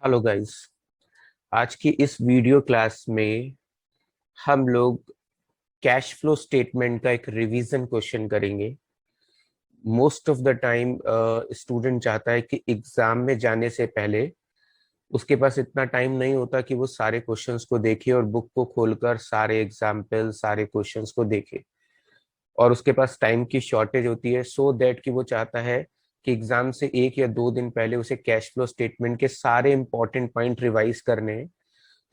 Hello guys. आज की इस वीडियो क्लास में हम लोग कैश फ्लो स्टेटमेंट का एक रिवीजन क्वेश्चन करेंगे। Most of the time student चाहता है कि एग्जाम में जाने से पहले उसके पास इतना टाइम नहीं होता कि वो सारे क्वेश्चंस को देखे और बुक को खोलकर सारे एग्जाम्पल सारे क्वेश्चंस को देखे, और उसके पास टाइम की शॉर्टेज होती है। सो दैट कि वो चाहता है कि एग्जाम से 1 या 2 दिन पहले उसे कैश फ्लो स्टेटमेंट के सारे इंपॉर्टेंट पॉइंट रिवाइज करने हैं।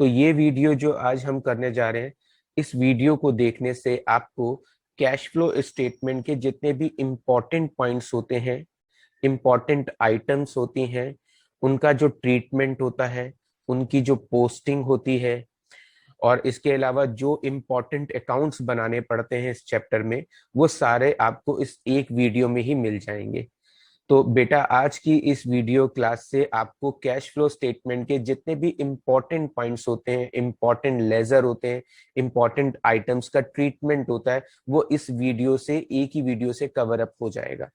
तो ये वीडियो जो आज हम करने जा रहे हैं, इस वीडियो को देखने से आपको कैश फ्लो स्टेटमेंट के जितने भी इंपॉर्टेंट पॉइंट्स होते हैं, इंपॉर्टेंट आइटम्स होती हैं, उनका जो ट्रीटमेंट होता है, उनकी जो पोस्टिंग होती है, और इसके अलावा जो इम्पोर्टेंट अकाउंट्स बनाने पड़ते हैं इस चैप्टर में, वो सारे आपको इस एक वीडियो में ही मिल जाएंगे। तो बेटा, आज की इस वीडियो क्लास से आपको कैश फ्लो स्टेटमेंट के जितने भी इंपॉर्टेंट पॉइंट्स होते हैं, इंपॉर्टेंट लेजर होते हैं, इंपॉर्टेंट आइटम्स का ट्रीटमेंट होता है, वो इस वीडियो से, एक ही वीडियो से कवर अप हो जाएगा।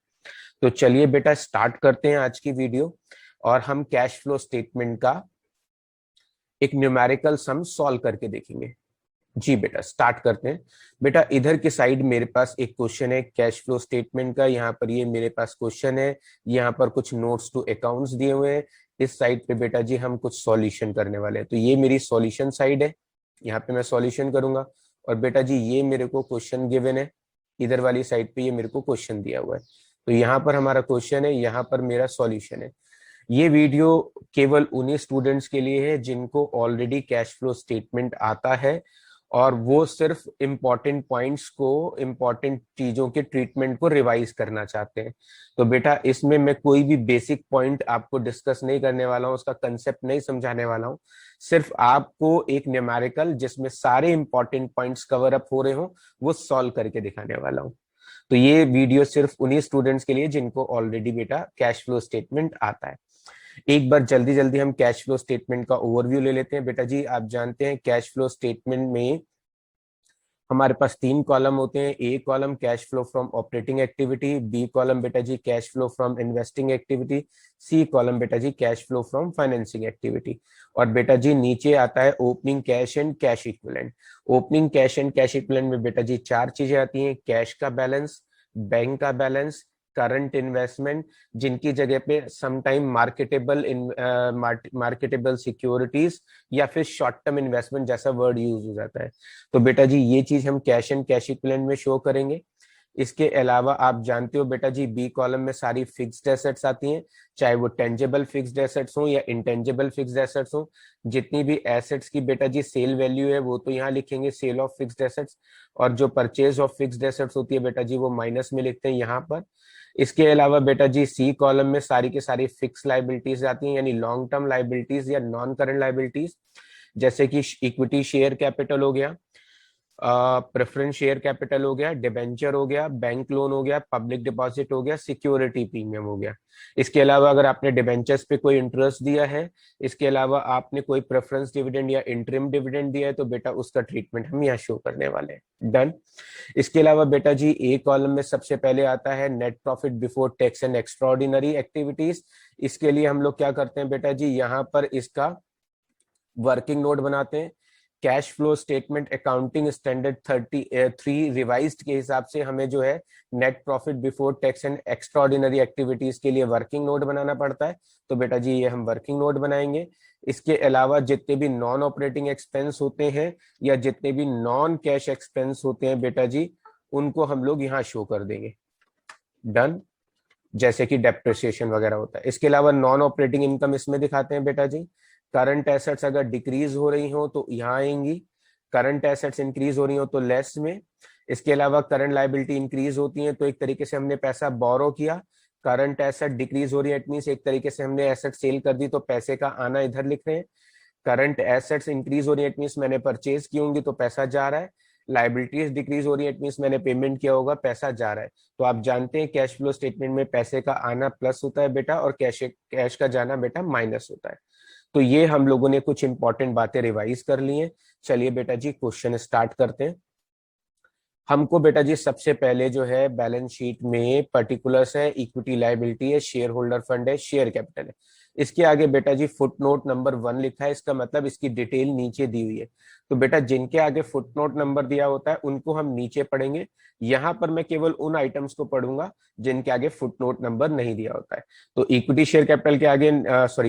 तो चलिए बेटा, स्टार्ट करते हैं आज की वीडियो, और हम कैश फ्लो स्टेटमेंट का एक न्यूमेरिकल सम सॉल्व करके देखेंगे। जी बेटा, स्टार्ट करते हैं। बेटा, इधर की साइड मेरे पास एक क्वेश्चन है कैश फ्लो स्टेटमेंट का। यहाँ पर ये मेरे पास क्वेश्चन है, यहाँ पर कुछ नोट्स टू अकाउंट्स दिए हुए हैं। इस साइड पे बेटा जी हम कुछ सॉल्यूशन करने वाले हैं। तो ये मेरी सॉल्यूशन साइड है, यहाँ पे मैं सॉल्यूशन करूंगा। और बेटा जी ये मेरे को क्वेश्चन गिवन है, इधर वाली साइड पे ये मेरे को क्वेश्चन दिया हुआ है। तो यहाँ पर हमारा क्वेश्चन है, यहाँ पर मेरा सॉल्यूशन है। ये वीडियो केवल उन्हीं स्टूडेंट्स के लिए है जिनको ऑलरेडी कैश फ्लो स्टेटमेंट आता है, और वो सिर्फ इम्पॉर्टेंट पॉइंट्स को, इम्पॉर्टेंट चीजों के ट्रीटमेंट को रिवाइज करना चाहते हैं। तो बेटा, इसमें मैं कोई भी बेसिक पॉइंट आपको डिस्कस नहीं करने वाला हूँ, उसका कंसेप्ट नहीं समझाने वाला हूँ। सिर्फ आपको एक न्यूमेरिकल जिसमें सारे इंपॉर्टेंट पॉइंट्स कवर अप हो रहे हो, वो सॉल्व करके दिखाने वाला हूँ। तो ये वीडियो सिर्फ उन्हीं स्टूडेंट्स के लिए जिनको ऑलरेडी बेटा कैश फ्लो स्टेटमेंट आता है। एक बार जल्दी जल्दी हम कैश फ्लो स्टेटमेंट का ओवरव्यू ले लेते हैं। बेटा जी, आप जानते हैं कैश फ्लो स्टेटमेंट में हमारे पास 3 कॉलम होते हैं। A column cash flow from operating activity, B column बेटा जी cash flow from investing activity, C column बेटा जी cash flow from financing activity. और बेटा जी नीचे आता है opening cash and cash equivalent. Opening cash and cash equivalent में बेटा जी 4 चीजें आती हैं: कैश का बैलेंस, बैंक का बैलेंस, करंट इन्वेस्टमेंट, जिनकी जगह पे समटाइम मार्केटेबल सिक्योरिटीज या फिर शॉर्ट टर्म इन्वेस्टमेंट जैसा वर्ड यूज हो जाता है। तो बेटा जी ये चीज हम कैश एंड कैश इक्विवेलेंट में शो करेंगे। इसके अलावा आप जानते हो बेटा जी बी कॉलम में सारी फिक्स्ड एसेट्स आती हैं, चाहे वो टेंजेबल फिक्स्ड एसेट्स हो या इंटेंजेबल फिक्स्ड एसेट्स हो। जितनी भी एसेट्स की बेटा जी सेल वैल्यू है वो तो यहाँ लिखेंगे सेल ऑफ फिक्स्ड एसेट्स, और जो परचेज ऑफ फिक्स्ड एसेट्स होती है बेटा जी वो माइनस में लिखते हैं यहाँ पर। इसके अलावा बेटा जी सी कॉलम में सारी की सारी फिक्स लाइबिलिटीज आती हैं, यानी लॉन्ग टर्म लाइबिलिटीज या नॉन करंट लाइबिलिटीज, जैसे कि इक्विटी शेयर कैपिटल हो गया, प्रेफरेंस शेयर कैपिटल हो गया, डिबेंचर हो गया, बैंक लोन हो गया, पब्लिक डिपॉजिट हो गया, सिक्योरिटी प्रीमियम हो गया। इसके अलावा अगर आपने डिबेंचर्स पे कोई इंटरेस्ट दिया है, इसके अलावा आपने कोई प्रेफरेंस डिविडेंड या इंटरिम डिविडेंड दिया है, तो बेटा उसका ट्रीटमेंट हम यहाँ शो करने वाले हैं। डन। इसके अलावा बेटा जी ए कॉलम में सबसे पहले आता है net profit before tax and extraordinary activities. इसके लिए हम लोग क्या करते हैं बेटा जी, यहाँ पर इसका वर्किंग नोट बनाते हैं। Cash flow statement accounting standard 33 revised के हिसाब से हमें जो है net profit before tax and extraordinary activities के लिए वर्किंग नोट बनाना पड़ता है। तो बेटा जी ये हम वर्किंग नोट बनाएंगे। इसके अलावा जितने भी नॉन ऑपरेटिंग एक्सपेंस होते हैं या जितने भी नॉन कैश एक्सपेंस होते हैं बेटा जी, उनको हम लोग यहाँ शो कर देंगे। डन। जैसे कि डेप्रिसिएशन वगैरह होता है। इसके अलावा नॉन ऑपरेटिंग इनकम इसमें दिखाते हैं बेटा जी। करंट एसेट्स अगर डिक्रीज हो रही हो तो यहाँ आएंगी, करंट एसेट्स इंक्रीज हो रही हो तो लेस में। इसके अलावा करंट लाइबिलिटी इंक्रीज होती है तो एक तरीके से हमने पैसा बोरो किया। करंट एसेट डिक्रीज हो रही है, इट मीन एक तरीके से हमने एसेट सेल कर दी तो पैसे का आना इधर लिख रहे हैं। करंट एसेट्स इंक्रीज हो रही है, इट मीन मैंने परचेज की होंगी तो पैसा जा रहा है। लाइबिलिटीज डिक्रीज हो रही है, इट मीन मैंने पेमेंट किया होगा, पैसा जा रहा है। तो आप जानते हैं कैश फ्लो स्टेटमेंट में पैसे का आना प्लस होता है बेटा, और कैश कैश का जाना बेटा माइनस होता है। तो ये हम लोगों ने कुछ इंपॉर्टेंट बातें रिवाइज कर ली हैं। चलिए बेटा जी क्वेश्चन स्टार्ट करते हैं। हमको बेटा जी सबसे पहले जो है बैलेंस शीट में पर्टिकुलर्स है, इक्विटी लायबिलिटी है, शेयर होल्डर फंड है, शेयर कैपिटल है। इसके आगे बेटा जी फुटनोट नंबर 1 लिखा है, इसका मतलब इसकी डिटेल नीचे दी हुई है। तो बेटा जिनके आगे फुटनोट नंबर दिया होता है उनको हम नीचे पढ़ेंगे। यहां पर मैं केवल उन आइटम्स को पढ़ूंगा जिनके आगे फुटनोट नंबर नहीं दिया होता है। तो इक्विटी शेयर कैपिटल के आगे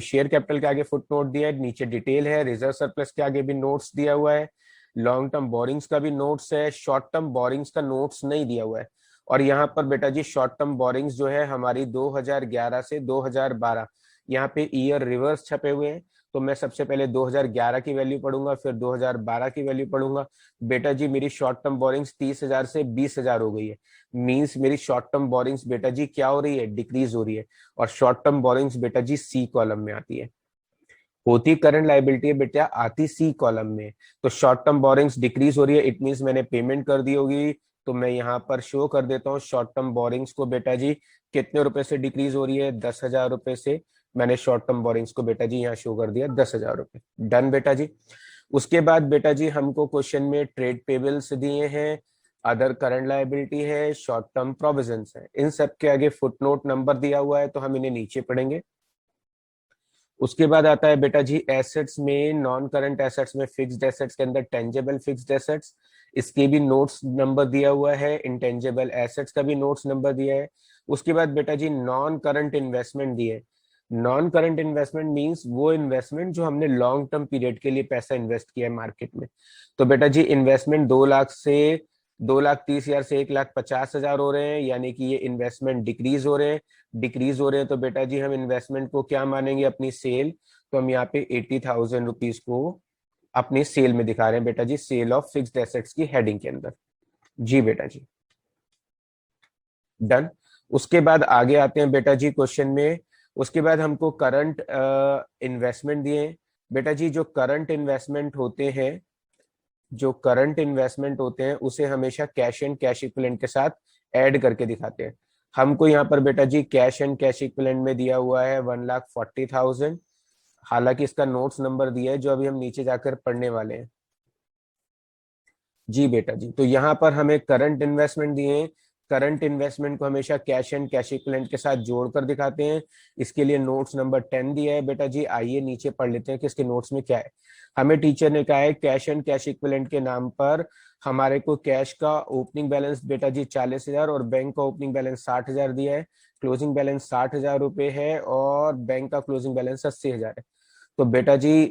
शेयर कैपिटल के आगे फुटनोट दिया है, नीचे डिटेल है, रिजर्व सरप्लस के आगे भी नोट्स दिया हुआ है, लॉन्ग टर्म बोरिंग्स का भी नोट्स है, शॉर्ट टर्म बोरिंग्स का नोट्स नहीं दिया हुआ है। और यहाँ पर बेटा जी शॉर्ट टर्म बोरिंग्स जो है हमारी 2011 से 2012, यहाँ पे ईयर रिवर्स छपे हुए हैं। तो मैं सबसे पहले 2011 की वैल्यू पढ़ूंगा, फिर 2012 की वैल्यू पढ़ूंगा। बेटा जी मेरी शॉर्ट टर्म बोरिंग्स 30,000 से 20,000 हो गई है। मींस मेरी शॉर्ट टर्म बोरिंग्स बेटा जी क्या हो रही है, डिक्रीज हो रही है। और शॉर्ट टर्म बोरिंग्स बेटा जी सी कॉलम में आती है। होती करंट लाइबिलिटी है बेटा, आती सी कॉलम में। तो शॉर्ट टर्म बोरिंग्स डिक्रीज हो रही है, इट मींस मैंने पेमेंट कर दी होगी। तो मैं यहाँ पर शो कर देता हूँ शॉर्ट टर्म बोरिंग्स को बेटा जी कितने रुपए से डिक्रीज हो रही है, 10,000 रुपए से। मैंने शॉर्ट टर्म बोरिंग्स को बेटा जी यहाँ शो कर दिया 10,000 रुपए। डन बेटा जी। उसके बाद बेटा जी हमको क्वेश्चन में ट्रेड पेबल्स दिए हैं, अदर करंट लाइबिलिटी है, शॉर्ट टर्म प्रोविजंस है। इन सब के आगे फुटनोट नंबर दिया हुआ है, तो हम इन्हें नीचे पढ़ेंगे। उसके बाद आता है बेटा जी एसेट्स में, नॉन करंट एसेट्स में फिक्स्ड एसेट्स के अंदर टेंजेबल फिक्स्ड एसेट्स, इसके भी नोट्स नंबर दिया हुआ है। इंटेंजेबल एसेट्स का भी नोट्स नंबर दिया है। उसके बाद बेटा जी नॉन करंट इन्वेस्टमेंट दिए। नॉन करंट इन्वेस्टमेंट मींस वो इन्वेस्टमेंट जो हमने लॉन्ग टर्म पीरियड के लिए पैसा इन्वेस्ट किया है मार्केट में। तो बेटा जी इन्वेस्टमेंट 2 लाख से 2,30,000 से 1,50,000 हो रहे हैं, यानी कि ये इन्वेस्टमेंट डिक्रीज हो रहे हैं। डिक्रीज हो रहे हैं तो बेटा जी हम इन्वेस्टमेंट को क्या मानेंगे, अपनी सेल। तो हम यहाँ पे 80,000 रुपीज को अपनी सेल में दिखा रहे हैं बेटा जी, सेल ऑफ फिक्स्ड एसेट्स की हेडिंग के अंदर। जी बेटा जी। डन। उसके बाद आगे आते हैं बेटा जी क्वेश्चन में। उसके बाद हमको करंट इन्वेस्टमेंट दिए हैं। बेटा जी जो करंट इन्वेस्टमेंट होते हैं, जो करंट इन्वेस्टमेंट होते हैं उसे हमेशा कैश एंड कैश इक्विवेलेंट के साथ ऐड करके दिखाते हैं। हमको यहाँ पर बेटा जी कैश एंड कैश इक्विवेलेंट में दिया हुआ है 1,40,000। हालांकि इसका नोट्स नंबर दिया है जो अभी हम नीचे जाकर पढ़ने वाले हैं। जी बेटा जी। तो यहाँ पर हमें करंट इन्वेस्टमेंट दिए हैं। करंट इन्वेस्टमेंट को हमेशा कैश एंड कैश इक्विवेलेंट के साथ जोड़कर दिखाते हैं। इसके लिए नोट्स नंबर 10 दिया है बेटा जी। आइए नीचे पढ़ लेते हैं कि इसके नोट्स में क्या है। हमें टीचर ने कहा है कैश एंड कैश इक्विवेलेंट के नाम पर हमारे को कैश का ओपनिंग बैलेंस बेटा जी 40,000 और बैंक का ओपनिंग बैलेंस 60,000 दिया है। क्लोजिंग बैलेंस 60,000 रुपए है और बैंक का क्लोजिंग बैलेंस 80,000 है। तो बेटा जी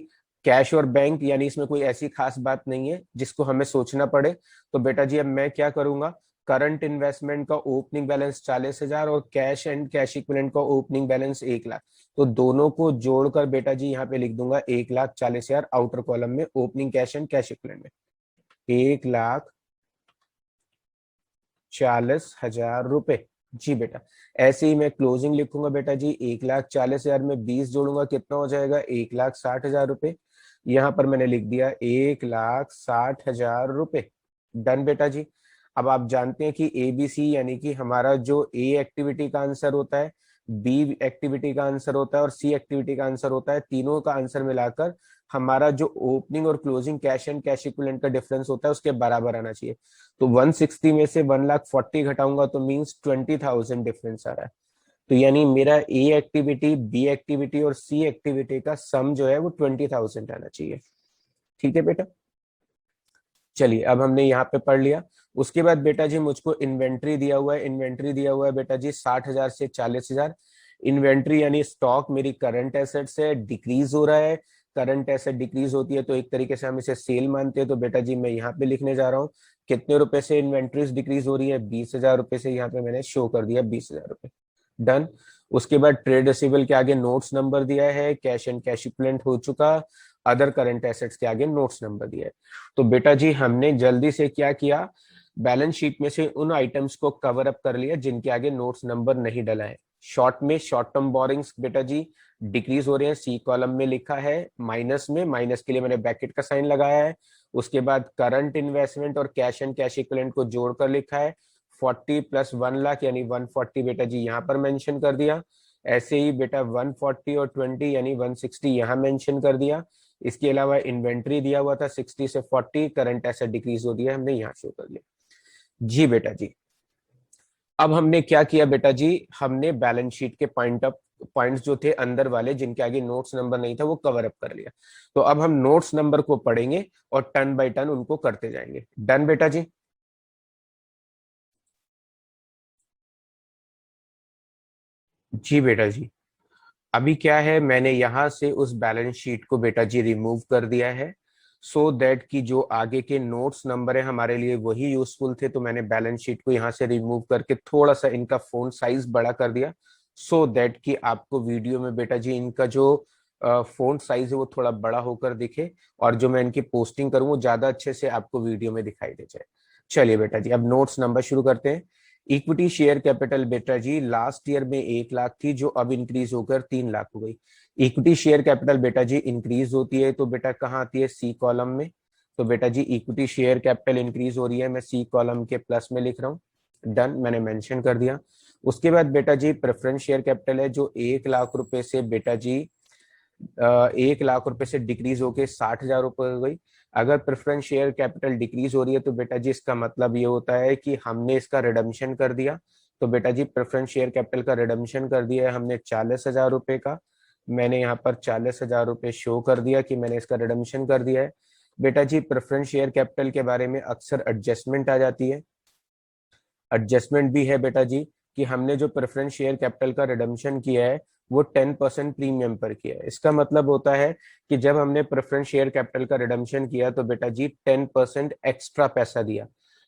कैश और बैंक यानी इसमें कोई ऐसी खास बात नहीं है जिसको हमें सोचना पड़े। तो बेटा जी अब मैं क्या करूंगा, करंट इन्वेस्टमेंट का ओपनिंग बैलेंस 40,000 और कैश एंड कैश इक्विवेलेंट का ओपनिंग बैलेंस 1,00,000। तो दोनों को जोड़कर बेटा जी यहाँ पे लिख दूंगा 1,40,000 आउटर कॉलम में opening cash and cash equivalent में 1,40,000 रुपए। जी बेटा। ऐसे ही मैं क्लोजिंग लिखूंगा बेटा जी 1,40,000 में 20 जोड़ूंगा, कितना हो जाएगा 1,60,000 रुपए। यहाँ पर मैंने लिख दिया 1,60,000 रुपए। डन बेटा जी। अब आप जानते हैं कि ABC यानी कि हमारा जो A एक्टिविटी का आंसर होता है, B एक्टिविटी का आंसर होता है और C एक्टिविटी का आंसर होता है, तीनों का आंसर मिलाकर हमारा जो ओपनिंग और closing cash and cash equivalent का डिफरेंस होता है उसके बराबर आना चाहिए। तो 160 में से 1,40,000 घटाऊंगा तो मींस 20,000 डिफरेंस आ रहा है। तो यानी मेरा A एक्टिविटी, B एक्टिविटी और C एक्टिविटी का सम जो है वो 20,000 आना चाहिए। ठीक है बेटा। चलिए अब हमने यहाँ पे पढ़ लिया। उसके बाद बेटा जी मुझको इन्वेंट्री दिया हुआ है। इन्वेंट्री दिया हुआ है बेटा जी 60,000 से 40,000। इन्वेंट्री यानी स्टॉक मेरी करंट एसेट से डिक्रीज हो रहा है। करंट एसेट डिक्रीज होती है तो एक तरीके से हम इसे सेल मानते हैं। तो बेटा जी मैं यहाँ पे लिखने जा रहा हूँ कितने रुपए से इन्वेंट्रीज डिक्रीज हो रही है, 20,000 रुपए से। यहाँ पे मैंने शो कर दिया 20,000 रुपए। डन। उसके बाद ट्रेड रिसीवेबल के आगे नोट्स नंबर दिया है, कैश एंड कैश इक्विवेलेंट हो चुका, अदर करंट एसेट्स के आगे नोट्स नंबर दिया है। तो बेटा जी हमने जल्दी से क्या किया, बैलेंस शीट में से उन आइटम्स को कवर अप कर लिया जिनके आगे नोट्स नंबर नहीं डला है। शॉर्ट में शॉर्ट टर्म बोरिंग्स बेटा जी डिक्रीज हो रहे हैं, सी कॉलम में लिखा है माइनस में, माइनस के लिए मैंने ब्रैकेट का साइन लगाया है। उसके बाद करंट इन्वेस्टमेंट और कैश एंड कैश इक्विवेलेंट को जोड़कर लिखा है 40 प्लस 1,00,000 यानी 140 बेटा जी यहाँ पर मेंशन कर दिया। ऐसे ही बेटा 140 और 20 यानी 160 यहाँ मेंशन कर दिया। इसके अलावा इन्वेंट्री दिया हुआ था 60 से 40, करंट एसेट डिक्रीज हो दिया, हमने यहाँ शो कर लिया। जी बेटा जी, अब हमने क्या किया बेटा जी, हमने बैलेंस शीट के पॉइंट्स जो थे अंदर वाले जिनके आगे नोट्स नंबर नहीं था वो कवर अप कर लिया। तो अब हम नोट्स नंबर को पढ़ेंगे और टर्न बाय टर्न उनको करते जाएंगे। डन बेटा जी? जी बेटा जी, अभी क्या है, मैंने यहां से उस बैलेंस शीट को बेटा जी रिमूव कर दिया है, सो दैट कि जो आगे के नोट्स नंबर है हमारे लिए वही यूजफुल थे। तो मैंने बैलेंस शीट को यहां से रिमूव करके थोड़ा सा इनका फोंट साइज बड़ा कर दिया, सो दैट कि आपको वीडियो में बेटा जी इनका जो फोंट साइज है वो थोड़ा बड़ा होकर दिखे, और जो मैं इनकी पोस्टिंग करूँ वो ज्यादा अच्छे से आपको वीडियो में दिखाई दे जाए। चलिए बेटा जी, अब नोट्स नंबर शुरू करते हैं। इक्विटी शेयर कैपिटल बेटा जी लास्ट ईयर में 1 लाख थी, जो अब इंक्रीज होकर 3 लाख हो गई। इक्विटी शेयर कैपिटल बेटा जी इंक्रीज होती है तो बेटा कहाँ आती है, सी कॉलम में। तो बेटा जी इक्विटी शेयर कैपिटल इंक्रीज हो रही है, मैं सी कॉलम के प्लस में लिख रहा हूँ। डन, मैंने मेंशन कर दिया। उसके बाद बेटा जी प्रेफरेंस शेयर कैपिटल है जो 1 लाख रुपए से बेटा जी 1 लाख रुपए से डिक्रीज होके 60 हजार रुपए हो गई। अगर प्रेफरेंस शेयर कैपिटल डिक्रीज हो रही है तो बेटा जी इसका मतलब ये होता है कि हमने इसका रिडम्शन कर दिया। तो बेटा जी प्रेफरेंस शेयर कैपिटल का रिडम्शन कर दिया है हमने 40 हजार रुपए का। मैंने यहाँ पर 40 हजार रुपए शो कर दिया कि मैंने इसका रिडम्शन कर दिया है। बेटा जी प्रेफरेंस शेयर कैपिटल के बारे में अक्सर एडजस्टमेंट आ जाती है। एडजस्टमेंट भी है बेटा जी कि हमने जो प्रेफरेंस शेयर कैपिटल का रिडम्शन किया है वो 10% प्रीमियम पर किया है। इसका मतलब होता है कि जब हमने प्रेफरेंस शेयर कैपिटल का रिडम्शन किया तो बेटा जी 10% एक्स्ट्रा पैसा दिया।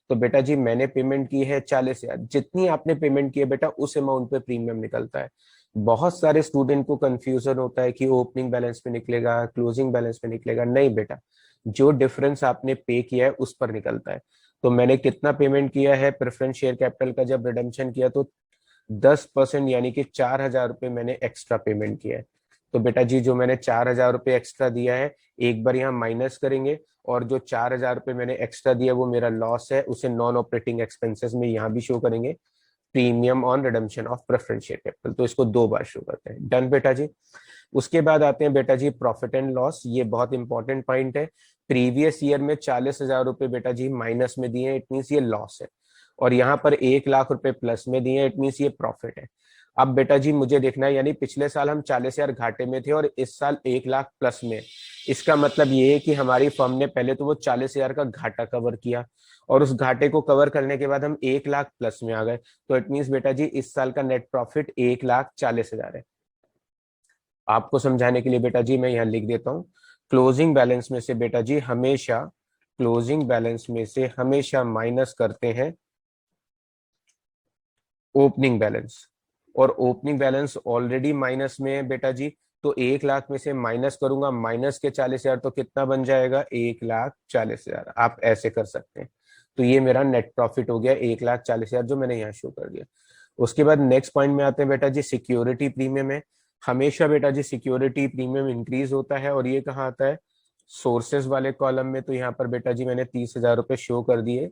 तो बेटा जी मैंने पेमेंट की है 40 हजार, जितनी आपने पेमेंट की है बेटा उस अमाउंट पे प्रीमियम निकलता है। बहुत सारे स्टूडेंट को कंफ्यूजन होता है कि ओपनिंग बैलेंस पे निकलेगा क्लोजिंग बैलेंस पे निकलेगा, नहीं बेटा, जो डिफरेंस आपने पे किया है उस पर निकलता है। तो मैंने कितना पेमेंट किया है प्रेफरेंस शेयर कैपिटल का, जब रिडम्शन किया तो 10% यानी कि 4 हजार रुपये मैंने एक्स्ट्रा पेमेंट किया है। तो बेटा जी जो मैंने 4 हजार रुपये एक्स्ट्रा दिया है एक बार यहाँ माइनस करेंगे, और जो 4 हजार रुपये मैंने एक्स्ट्रा दिया वो मेरा लॉस है, उसे नॉन ऑपरेटिंग एक्सपेंसेस में यहाँ भी शो करेंगे, premium on redemption of preference share capital. तो इसको 2 बार शो करते हैं। डन बेटा जी? उसके बाद आते हैं बेटा जी प्रॉफिट एंड लॉस, ये बहुत इंपॉर्टेंट पॉइंट है। प्रीवियस ईयर में 40 हजार रुपये बेटा जी माइनस में दिए, इट मीन ये लॉस है, और यहाँ पर 1 लाख रुपए प्लस में दिए, इट मीन ये प्रॉफिट है। अब बेटा जी मुझे देखना है, यानी पिछले साल हम 40 हजार घाटे में थे और इस साल 1 लाख प्लस में। इसका मतलब ये है कि हमारी फर्म ने पहले तो वो 40 हजार का घाटा कवर किया, और उस घाटे को कवर करने के बाद हम 1 लाख प्लस में आ गए। तो इट मीन बेटा जी इस साल का नेट प्रॉफिट 1,40,000 है। आपको समझाने के लिए बेटा जी मैं यहाँ लिख देता हूँ, क्लोजिंग बैलेंस में से बेटा जी हमेशा, क्लोजिंग बैलेंस में से हमेशा माइनस करते हैं ओपनिंग बैलेंस। और ओपनिंग बैलेंस ऑलरेडी माइनस में है बेटा जी, तो 1 लाख में से माइनस करूंगा, माइनस के 40 हजार तो कितना बन जाएगा, 1,40,000। आप ऐसे कर सकते हैं। तो ये मेरा नेट प्रॉफिट हो गया 1,40,000 जो मैंने यहाँ शो कर दिया। उसके बाद नेक्स्ट पॉइंट में आते हैं बेटा जी सिक्योरिटी प्रीमियम है। हमेशा बेटा जी सिक्योरिटी प्रीमियम इंक्रीज होता है, और ये कहाँ आता है, सोर्सेज वाले कॉलम में। तो यहाँ पर बेटा जी मैंने 30 हजार रुपये शो कर दिए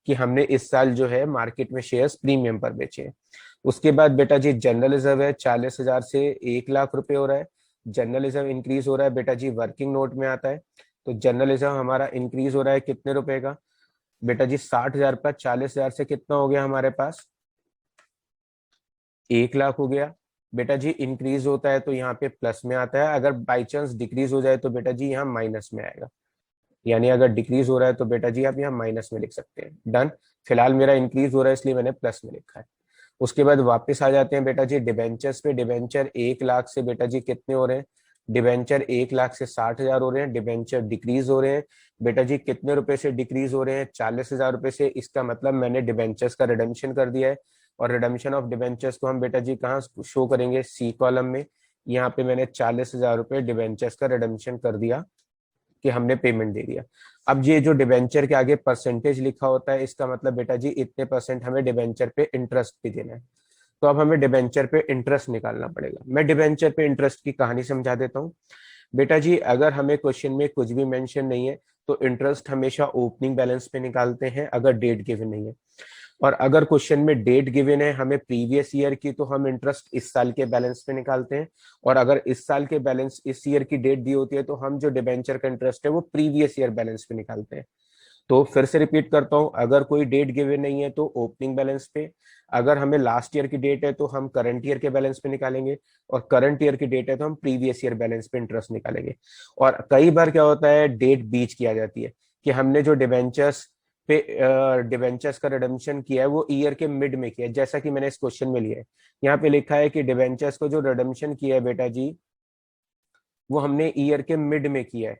कि हमने इस साल जो है मार्केट में शेयर्स प्रीमियम पर बेचे हैं। उसके बाद बेटा जी जनरल रिजर्व है, 40 हजार से 1 लाख रुपए हो रहा है। जनरल रिजर्व इंक्रीज हो रहा है बेटा जी वर्किंग नोट में आता है। तो जनरल रिजर्व हमारा इंक्रीज हो रहा है कितने रुपए का, बेटा जी 60 हजार पर 40 हजार से कितना हो गया हमारे पास, 1 लाख हो गया। बेटा जी इंक्रीज होता है तो यहाँ पे प्लस में आता है, अगर बाई चांस डिक्रीज हो जाए तो बेटा जी यहाँ माइनस में आएगा। यानी अगर डिक्रीज हो रहा है तो बेटा जी आप यहाँ माइनस में लिख सकते हैं। डन। फिलहाल मेरा इंक्रीज हो रहा है इसलिए मैंने प्लस में लिखा है। उसके बाद वापस आ जाते हैं बेटा जी डिबेंचर्स पे। डिबेंचर 1 लाख से बेटा जी कितने हो रहे हैं, डिबेंचर 1 लाख से 60 हजार हो रहे हैं। डिबेंचर डिक्रीज हो रहे हैं बेटा जी, कितने रुपए से डिक्रीज हो रहे हैं, 40 हजार रुपए से। इसका मतलब मैंने डिबेंचर्स का रिडम्शन कर दिया है, और रिडम्शन ऑफ डिबेंचर्स को हम बेटा जी कहाँ शो करेंगे, सी कॉलम में। यहाँ पे मैंने 40 हजार रुपये डिबेंचर्स का रिडम्शन कर दिया कि हमने पेमेंट दे दिया। अब ये जो डिबेंचर के आगे परसेंटेज लिखा होता है, इसका मतलब बेटा जी इतने परसेंट हमें डिबेंचर पे इंटरेस्ट भी देना है। तो अब हमें डिबेंचर पे इंटरेस्ट निकालना पड़ेगा। मैं डिबेंचर पे इंटरेस्ट की कहानी समझा देता हूँ। बेटा जी अगर हमें क्वेश्चन में कुछ भी मेंशन नहीं है तो इंटरेस्ट हमेशा ओपनिंग बैलेंस पे निकालते हैं अगर डेट गिवन नहीं है। और अगर क्वेश्चन में डेट गिवन है हमें प्रीवियस ईयर की, तो हम इंटरेस्ट इस साल के बैलेंस पे निकालते हैं। और अगर इस साल के बैलेंस इस ईयर की डेट दी होती है तो हम जो डिबेंचर का इंटरेस्ट है वो प्रीवियस ईयर बैलेंस पे निकालते हैं। तो फिर से रिपीट करता हूं, अगर कोई डेट गिवन नहीं है तो ओपनिंग बैलेंस पे, अगर हमें लास्ट ईयर की डेट है तो हम करंट ईयर के बैलेंस पे निकालेंगे, और करंट ईयर की डेट है तो हम प्रीवियस ईयर बैलेंस पे इंटरेस्ट निकालेंगे। और कई बार क्या होता है, डेट बीच किया जाती है कि हमने जो डिबेंचर्स पे डिबेंचर्स का रिडम्पशन किया है वो ईयर के मिड में किया है, जैसा कि मैंने इस क्वेश्चन में लिया है। यहाँ पे लिखा है कि डिबेंचर्स को जो रिडम्पशन किया है बेटा जी, वो हमने ईयर के मिड में किया है,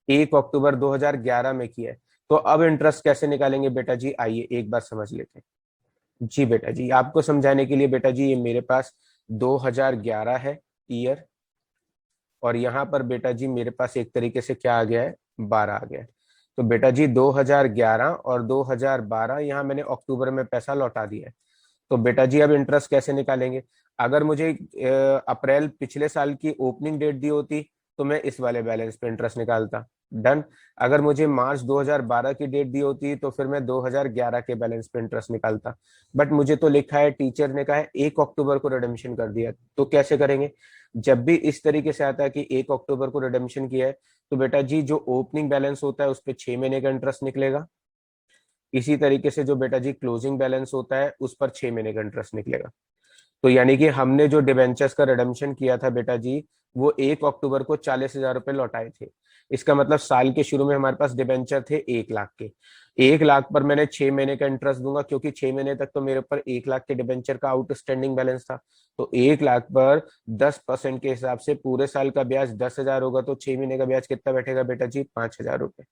1 अक्टूबर 2011 में किया है। तो अब इंटरेस्ट कैसे निकालेंगे बेटा जी, आइए एक बार समझ लेते हैं। जी बेटा जी, आपको समझाने के लिए बेटा जी, ये मेरे पास 2011 है ईयर, और यहाँ पर बेटा जी मेरे पास एक तरीके से क्या आ गया है, 12 आ गया है। तो बेटा जी 2011 और 2012, यहाँ मैंने अक्टूबर में पैसा लौटा दिया है। तो बेटा जी अब इंटरेस्ट कैसे निकालेंगे, अगर मुझे अप्रैल पिछले साल की ओपनिंग डेट दी होती तो मैं इस वाले बैलेंस पे इंटरेस्ट निकालता, डन। अगर मुझे मार्च 2012 की डेट दी होती तो फिर मैं 2011 के बैलेंस पे इंटरेस्ट निकालता। बट मुझे तो लिखा है, टीचर ने कहा है 1 अक्टूबर को रिडम्पशन कर दिया, तो कैसे करेंगे। जब भी इस तरीके से आता है कि 1 अक्टूबर को रिडम्पशन किया है, तो बेटा जी जो ओपनिंग बैलेंस होता है उस पर 6 महीने का इंटरेस्ट निकलेगा। इसी तरीके से जो बेटा जी क्लोजिंग बैलेंस होता है उस पर 6 महीने का इंटरेस्ट निकलेगा। तो यानी कि हमने जो डिबेंचर्स का रिडम्पशन किया था बेटा जी, वो 1 अक्टूबर को 40,000 रुपए लौटाए थे। इसका मतलब साल के शुरू में हमारे पास डिबेंचर थे 1 लाख के, 1 लाख पर मैंने 6 महीने का इंटरेस्ट दूंगा, क्योंकि 6 महीने तक तो मेरे ऊपर 1 लाख के डिबेंचर का आउटस्टैंडिंग बैलेंस था। तो 1 लाख पर 10% के हिसाब से पूरे साल का ब्याज 10,000 होगा, तो 6 महीने का ब्याज कितना बैठेगा बेटा जी, 5,000 रुपए।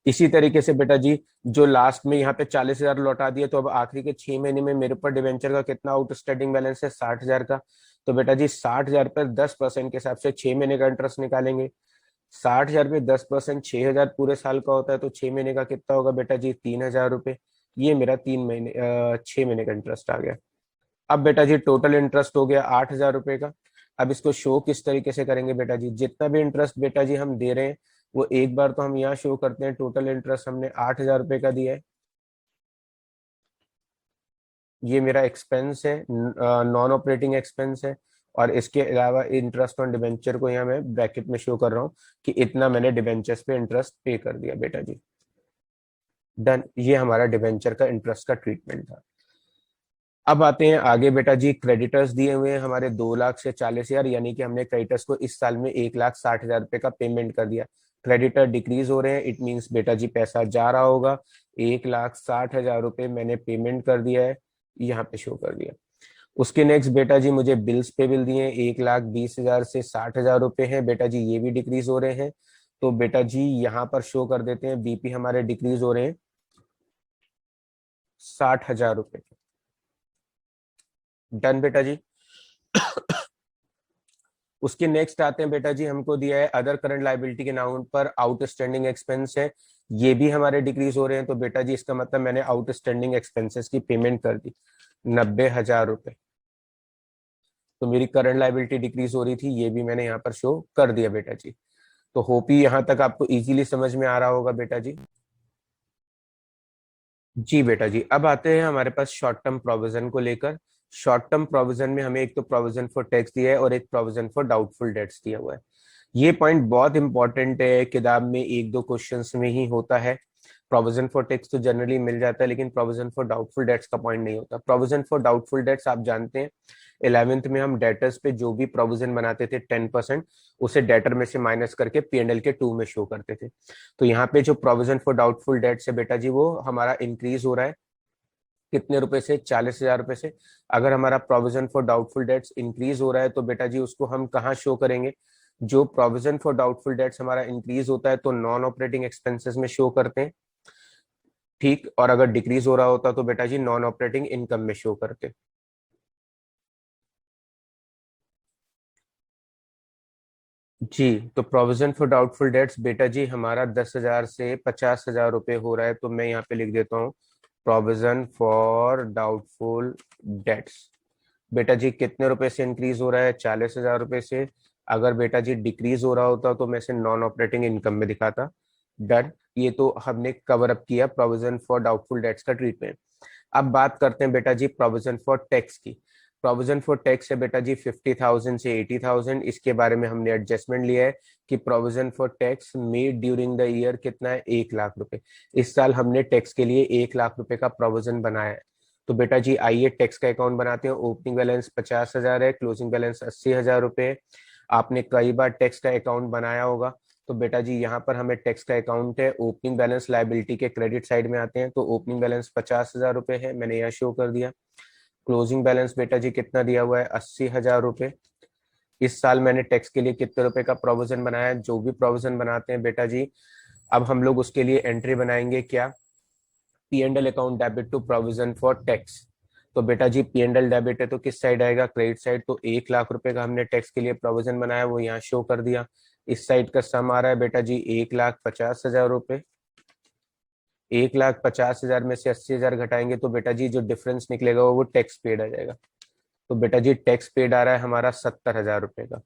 इसी तरीके से बेटा जी जो लास्ट में यहाँ पे 40,000 लौटा दिए, तो अब आखिरी के 6 महीने में मेरे ऊपर डिवेंचर का कितना आउटस्टैंडिंग बैलेंस है, 60,000 का। तो बेटा जी 60,000 पर 10% के हिसाब से 6 महीने का इंटरेस्ट निकालेंगे। 60,000 पे 10%, 6,000 पूरे साल का होता है, तो 6 महीने का कितना होगा बेटा जी, 3,000 रुपए। ये मेरा 6 महीने का इंटरेस्ट आ गया। अब बेटा जी टोटल इंटरेस्ट हो गया 8,000 रुपए का। अब इसको शो किस तरीके से करेंगे बेटा जी, जितना भी इंटरेस्ट बेटा जी हम दे रहे हैं वो एक बार तो हम यहाँ शो करते हैं, टोटल इंटरेस्ट हमने 8,000 रुपए का दिया है, ये मेरा एक्सपेंस है, नॉन ऑपरेटिंग एक्सपेंस है। और इसके अलावा इंटरेस्ट ऑन डिबेंचर को यहाँ मैं ब्रैकेट में शो कर रहा हूँ कि इतना मैंने डिबेंचर्स पे इंटरेस्ट पे कर दिया बेटा जी, डन। ये हमारा डिबेंचर का इंटरेस्ट का ट्रीटमेंट था। अब आते हैं आगे बेटा जी, क्रेडिटर्स दिए हुए हैं हमारे 2 लाख से 40,000, यानी कि हमने क्रेडिटर्स को इस साल में 1,60,000 रुपए का पेमेंट कर दिया। क्रेडिटर डिक्रीज हो रहे हैं, इट मीन्स बेटा जी पैसा जा रहा होगा। 1,60,000 रुपए मैंने पेमेंट कर दिया है, यहाँ पे शो कर दिया। उसके नेक्स्ट बेटा जी मुझे बिल्स पे बिल दिए, 1,20,000 से 60,000 रुपए हैं बेटा जी, ये भी डिक्रीज हो रहे हैं। तो बेटा जी यहाँ पर शो कर देते हैं, बीपी हमारे डिक्रीज हो रहे हैं 60,000 रुपए, डन बेटा जी। उसके नेक्स्ट आते हैं बेटा जी, हमको दिया है अदर करंट लाइबिलिटी के नाउन पर आउटस्टैंडिंग एक्सपेंस है, ये भी हमारे डिक्रीज हो रहे हैं। तो बेटा जी इसका मतलब मैंने आउटस्टैंडिंग एक्सपेंसेस की पेमेंट कर दी 90,000 रुपए। तो मेरी करंट लाइबिलिटी डिक्रीज हो रही थी, ये भी मैंने यहाँ पर शो कर दिया बेटा जी। तो होप ही यहाँ तक आपको इजीली समझ में आ रहा होगा बेटा जी। जी बेटा जी, अब आते हैं हमारे पास शॉर्ट टर्म प्रोविजन को लेकर। शॉर्ट टर्म प्रोविजन में हमें एक तो प्रोविजन फॉर टैक्स दिया है और एक प्रोविजन फॉर डाउटफुल डेट्स दिया हुआ है। ये पॉइंट बहुत इंपॉर्टेंट है, किताब में एक दो क्वेश्चंस में ही होता है। प्रोविजन फॉर टैक्स तो जनरली मिल जाता है, लेकिन प्रोविजन फॉर डाउटफुल डेट्स का पॉइंट नहीं होता। प्रोविजन फॉर डाउटफुल डेट्स आप जानते हैं, 11th में हम डेटर्स पे जो भी प्रोविजन बनाते थे 10%, उसे डेटर में से माइनस करके पीएनएल के 2 में शो करते थे। तो यहाँ पे जो प्रोविजन फॉर डाउटफुल डेट्स है बेटा जी, वो हमारा इंक्रीज हो रहा है कितने रुपए से, 40,000 रुपए से। अगर हमारा provision for doubtful debts increase हो रहा है तो बेटा जी उसको हम कहाँ शो करेंगे, जो प्रोविजन फॉर डाउटफुल डेट्स हमारा इंक्रीज होता है तो नॉन ऑपरेटिंग एक्सपेंसेस में शो करते हैं, ठीक। और अगर डिक्रीज हो रहा होता तो बेटा जी नॉन ऑपरेटिंग इनकम में शो करते। जी, तो प्रोविजन फॉर डाउटफुल डेट्स बेटा जी हमारा 10,000 से 50,000 रुपए हो रहा है, तो मैं यहाँ पे लिख देता हूँ प्रोविजन फॉर डाउटफुल डेट्स। बेटा जी कितने रुपए से इंक्रीज हो रहा है, 40,000 रुपए से। अगर बेटा जी डिक्रीज हो रहा होता तो मैं इसे नॉन ऑपरेटिंग इनकम में दिखाता, डन। ये तो हमने कवर अप किया प्रोविजन फॉर डाउटफुल डेट्स का ट्रीटमेंट। अब बात करते हैं बेटा जी प्रोविजन फॉर टैक्स की। प्रोविजन फॉर टैक्स है बेटा जी 50,000 से 80,000। इसके बारे में हमने एडजस्टमेंट लिया है कि provision for tax made during the year कितना है, 1 लाख रुपए। इस साल हमने टैक्स के लिए 1 लाख रुपए का प्रोविजन बनाया है। तो बेटा जी आइए टैक्स का अकाउंट बनाते हैं। ओपनिंग बैलेंस 50,000 है, क्लोजिंग बैलेंस 80,000 रुपए। आपने कई बार टैक्स का अकाउंट बनाया होगा। तो बेटा जी यहाँ पर हमें टैक्स का अकाउंट है, ओपनिंग बैलेंस लायबिलिटी के क्रेडिट साइड में आते हैं। तो ओपनिंग बैलेंस 50,000 रुपए है, मैंने यहाँ शो कर दिया। क्लोजिंग बैलेंस बेटा जी कितना दिया हुआ है, 80,000 रुपए। इस साल मैंने टैक्स के लिए कितने रुपए का प्रोविजन बनाया है, जो भी प्रोविजन बनाते हैं बेटा जी अब हम लोग उसके लिए एंट्री बनाएंगे क्या, P and L account debit to provision for tax. तो बेटा जी पी एंड एल डेबिट है तो किस साइड आएगा, क्रेडिट साइड। तो 1 लाख रुपए का हमने टैक्स के लिए प्रोविजन बनाया, वो यहाँ शो कर दिया। इस साइड का सम आ रहा है बेटा जी 1,50,000 रुपए। 1,50,000 में से 80,000 घटाएंगे तो बेटा जी जो डिफरेंस निकलेगा वो टैक्स पेड आ जाएगा। तो बेटा जी टैक्स पेड आ रहा है हमारा 70,000 रुपए का।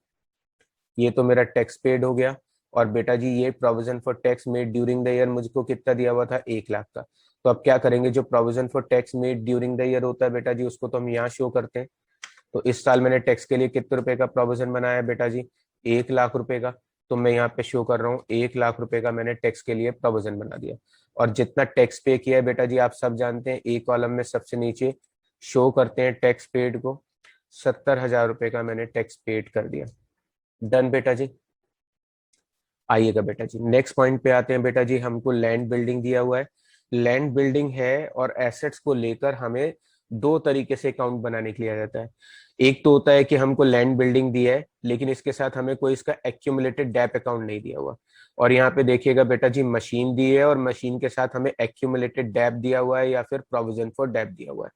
ये तो मेरा टैक्स पेड हो गया। और बेटा जी ये provision for tax made during the year मुझको कितना दिया हुआ था, 1 लाख का। तो अब क्या करेंगे, जो provision for tax made during the year होता है बेटा जी उसको तो हम यहाँ शो करते हैं। तो इस साल मैंने टैक्स के लिए कितने रुपए का प्रोविजन बनाया है बेटा जी, 1 लाख रुपए का। तो मैं यहाँ पे शो कर रहा हूँ 1 लाख रुपए का मैंने टैक्स के लिए प्रोविजन बना दिया। और जितना टैक्स पे किया है बेटा जी आप सब जानते हैं, एक कॉलम में सबसे नीचे शो करते हैं टैक्स पेड को। 70,000 रुपए का मैंने टैक्स पेड कर दिया। डन बेटा जी। आइएगा बेटा जी नेक्स्ट पॉइंट पे आते हैं। बेटा जी हमको लैंड बिल्डिंग दिया हुआ है। लैंड बिल्डिंग है और एसेट्स को लेकर हमें दो तरीके से अकाउंट बनाने के लिए आ जाता है। एक तो होता है कि हमको लैंड बिल्डिंग दी है लेकिन इसके साथ हमें कोई इसका एक्यूमुलेटेड डेप अकाउंट नहीं दिया हुआ। और यहाँ पे देखिएगा बेटा जी मशीन दी है और मशीन के साथ हमें एक्यूमुलेटेड डेप दिया हुआ है या फिर प्रोविजन फॉर डेप दिया हुआ है।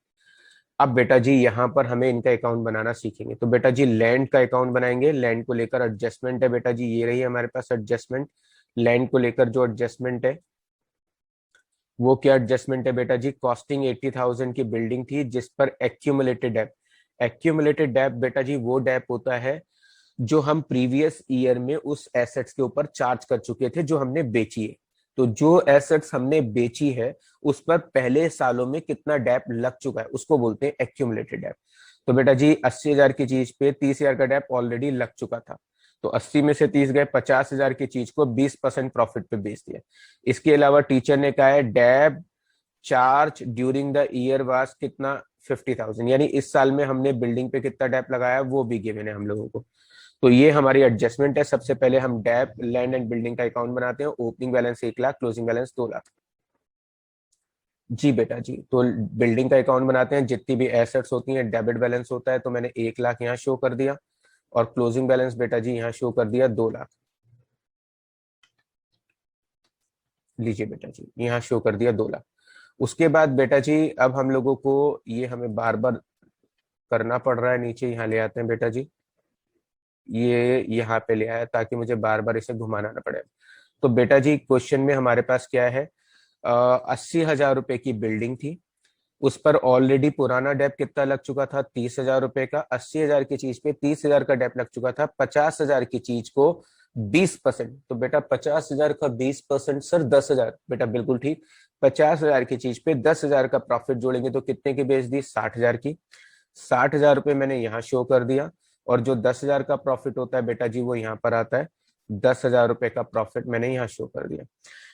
अब बेटा जी यहाँ पर हमें इनका अकाउंट बनाना सीखेंगे। तो बेटा जी लैंड का अकाउंट बनाएंगे। लैंड को लेकर एडजस्टमेंट है बेटा जी, ये रही हमारे पास एडजस्टमेंट। लैंड को लेकर जो एडजस्टमेंट है वो क्या एडजस्टमेंट है बेटा जी, कॉस्टिंग 80,000 की बिल्डिंग थी जिस पर एक्यूमुलेटेड डेप। एक्यूमुलेटेड डेप बेटा जी वो डेप होता है जो हम प्रीवियस ईयर में उस एसेट्स के ऊपर चार्ज कर चुके थे जो हमने बेची है। तो जो एसेट्स हमने बेची है उस पर पहले सालों में कितना डेप लग चुका है उसको बोलते हैं एक्यूमुलेटेड डेप। तो बेटा जी 80,000 की चीज पे 30,000 का डेप ऑलरेडी लग चुका था। तो 80 में से 30 गए, 50,000 की चीज को 20% प्रॉफिट पे बेच दिया। इसके अलावा टीचर ने कहा है dep charge during the year was कितना, 50,000। यानी इस साल में हमने बिल्डिंग पे कितना डेप लगाया वो भी गिवन है हम लोगों को। तो ये हमारी एडजस्टमेंट है। सबसे पहले हम डेप लैंड एंड बिल्डिंग का अकाउंट बनाते हैं। Opening balance 1 lakh, closing balance 2 lakh. जी बेटा जी तो बिल्डिंग का अकाउंट बनाते हैं। जितनी भी एसेट्स होती हैं डेबिट बैलेंस होता है तो मैंने 1 लाख यहाँ शो कर दिया। और क्लोजिंग बैलेंस बेटा जी यहाँ शो कर दिया 2 लाख। लीजिए बेटा जी यहाँ शो कर दिया 2 लाख। उसके बाद बेटा जी अब हम लोगों को ये हमें बार बार करना पड़ रहा है, नीचे यहाँ ले आते हैं बेटा जी। ये यहाँ पे ले आया ताकि मुझे बार बार इसे घुमाना ना पड़े। तो बेटा जी क्वेश्चन में हमारे पास क्या है, 80,000 रुपए की बिल्डिंग थी। उस पर ऑलरेडी पुराना डेप कितना लग चुका था, 30,000 रुपए का। 80,000 की चीज पे 30,000 का डेप लग चुका था। 50,000 की चीज को 20%। तो बेटा 50,000 का 20% सर 10,000। बेटा बिल्कुल ठीक। 50,000 की चीज पे 10,000 का प्रॉफिट जोड़ेंगे तो कितने की बेच दी, 60,000 की। 60,000 रुपए मैंने यहाँ शो कर दिया। और जो 10,000 का प्रॉफिट होता है बेटा जी वो यहाँ पर आता है। 10,000 रुपए का प्रॉफिट मैंने यहाँ शो कर दिया।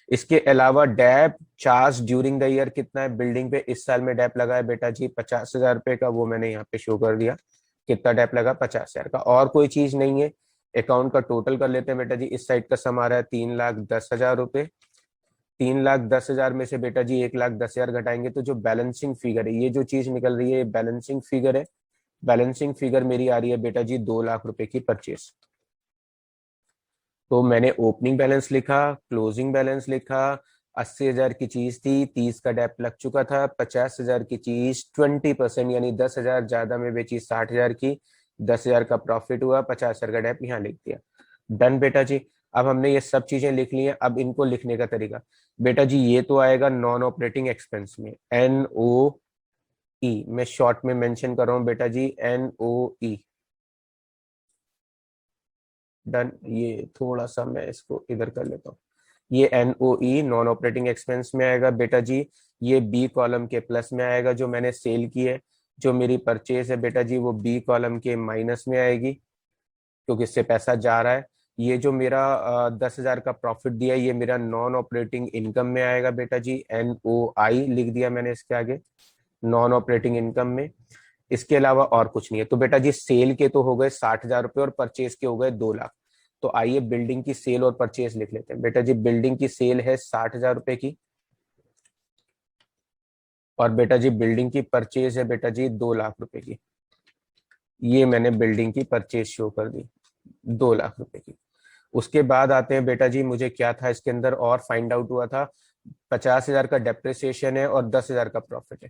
इसके अलावा dep charge during the year कितना है बिल्डिंग पे, इस साल में डैप लगा है बेटा जी 50,000 रुपए का, वो मैंने यहाँ पे शो कर दिया। कितना डैप लगा, 50,000 का। और कोई चीज नहीं है। अकाउंट का टोटल कर लेते हैं बेटा जी। इस साइड का सम आ रहा है 3,10,000 रुपए। 3,10,000 में से बेटा जी 1,10,000 घटाएंगे तो जो बैलेंसिंग फिगर है, ये जो चीज निकल रही है ये बैलेंसिंग फिगर है। बैलेंसिंग फिगर मेरी आ रही है बेटा जी 2 लाख रुपए की परचेस। तो मैंने ओपनिंग बैलेंस लिखा, क्लोजिंग बैलेंस लिखा। 80,000 की चीज थी, 30 का डेप लग चुका था। 50,000 की चीज 20% यानी 10,000 ज्यादा में बेची 60,000 की। 10,000 का प्रॉफिट हुआ, 50,000 का डेप यहाँ लिख दिया। डन बेटा जी। अब हमने ये सब चीजें लिख ली हैं। अब इनको लिखने का तरीका बेटा जी, ये तो आएगा नॉन ऑपरेटिंग एक्सपेंस में, NOE। मैं शॉर्ट में मेंशन कर रहा हूं बेटा जी, NOE। डन। ये थोड़ा सा मैं इसको इधर कर लेता हूँ। ये NOE नॉन ऑपरेटिंग एक्सपेंस में आएगा बेटा जी। ये बी कॉलम के प्लस में आएगा जो मैंने सेल की है। जो मेरी परचेज है बेटा जी वो बी कॉलम के माइनस में आएगी, क्योंकि इससे पैसा जा रहा है। ये जो मेरा 10,000 का प्रॉफिट दिया है, ये मेरा नॉन ऑपरेटिंग इनकम में आएगा बेटा जी, NOI लिख दिया मैंने इसके आगे, नॉन ऑपरेटिंग इनकम में। इसके अलावा और कुछ नहीं है। तो बेटा जी सेल के तो हो गए 60,000 रुपए और परचेज के हो गए 2 लाख। तो आइए बिल्डिंग की सेल और परचेज लिख लेते हैं। बेटा जी बिल्डिंग की सेल है 60,000 रुपए की, और बेटा जी बिल्डिंग की परचेज है बेटा जी 2 लाख रुपए की। ये मैंने बिल्डिंग की परचेज शो कर दी 2 लाख रुपए की। उसके बाद आते हैं बेटा जी, मुझे क्या था इसके अंदर और फाइंड आउट हुआ था, 50,000 का डेप्रिसिएशन है और 10,000 का प्रॉफिट है।